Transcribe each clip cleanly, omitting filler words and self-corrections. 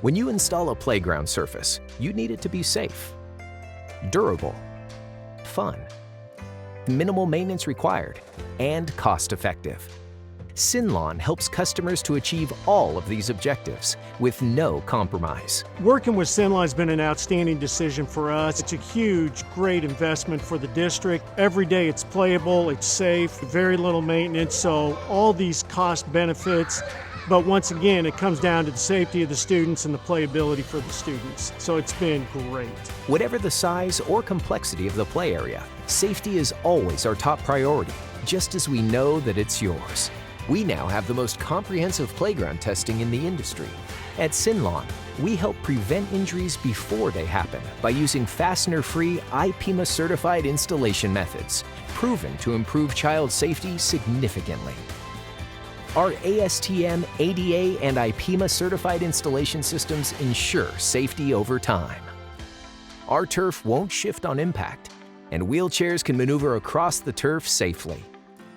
When you install a playground surface, you need it to be safe, durable, fun, minimal maintenance required, and cost-effective. SYNLawn helps customers to achieve all of these objectives with no compromise. Working with SYNLawn has been an outstanding decision for us. It's a huge, great investment for the district. Every day it's playable, it's safe, very little maintenance, so all these cost benefits. But once again, it comes down to the safety of the students and the playability for the students. So it's been great. Whatever the size or complexity of the play area, safety is always our top priority, just as we know that it's yours. We now have the most comprehensive playground testing in the industry. At SYNLawn, we help prevent injuries before they happen by using fastener-free IPEMA certified installation methods, proven to improve child safety significantly. Our ASTM, ADA, and IPEMA certified installation systems ensure safety over time. Our turf won't shift on impact, and wheelchairs can maneuver across the turf safely.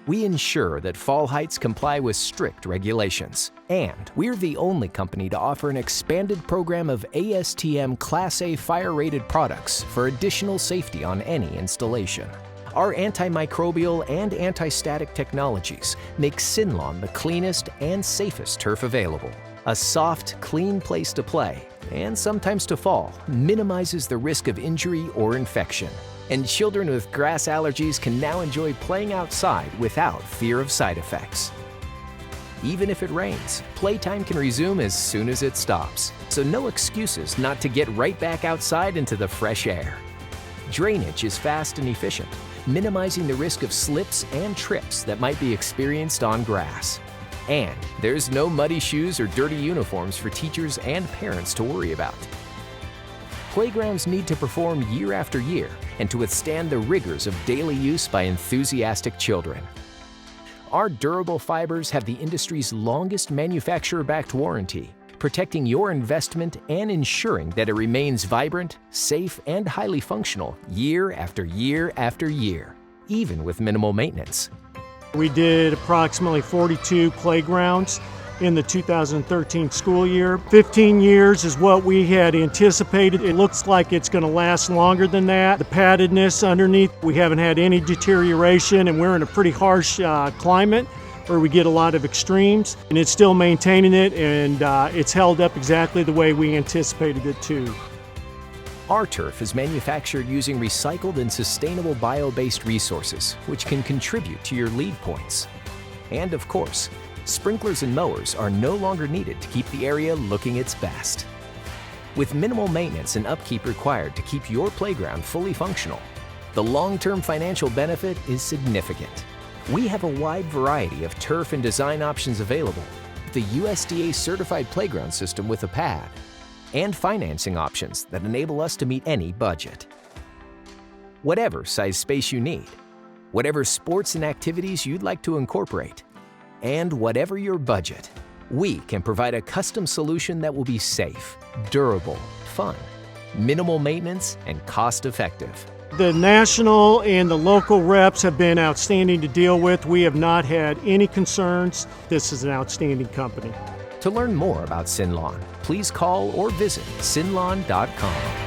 We ensure that fall heights comply with strict regulations. And we're the only company to offer an expanded program of ASTM Class A fire-rated products for additional safety on any installation. Our antimicrobial and anti-static technologies make SYNLawn the cleanest and safest turf available. A soft, clean place to play, and sometimes to fall, minimizes the risk of injury or infection. And children with grass allergies can now enjoy playing outside without fear of side effects. Even if it rains, playtime can resume as soon as it stops, so no excuses not to get right back outside into the fresh air. Drainage is fast and efficient, minimizing the risk of slips and trips that might be experienced on grass. And there's no muddy shoes or dirty uniforms for teachers and parents to worry about. Playgrounds need to perform year after year and to withstand the rigors of daily use by enthusiastic children. Our durable fibers have the industry's longest manufacturer-backed warranty, protecting your investment and ensuring that it remains vibrant, safe, and highly functional year after year after year, even with minimal maintenance. We did approximately 42 playgrounds in the 2013 school year. 15 years is what we had anticipated. It looks like it's going to last longer than that. The paddedness underneath, we haven't had any deterioration, and we're in a pretty harsh climate where we get a lot of extremes, and it's still maintaining it, and it's held up exactly the way we anticipated it to. Our turf is manufactured using recycled and sustainable bio-based resources, which can contribute to your lead points. And of course, sprinklers and mowers are no longer needed to keep the area looking its best. With minimal maintenance and upkeep required to keep your playground fully functional, the long-term financial benefit is significant. We have a wide variety of turf and design options available, the USDA certified playground system with a pad, and financing options that enable us to meet any budget. Whatever size space you need, whatever sports and activities you'd like to incorporate, and whatever your budget, we can provide a custom solution that will be safe, durable, fun, minimal maintenance, and cost-effective. The national and the local reps have been outstanding to deal with. We have not had any concerns. This is an outstanding company. To learn more about SYNLawn, please call or visit synlawn.com.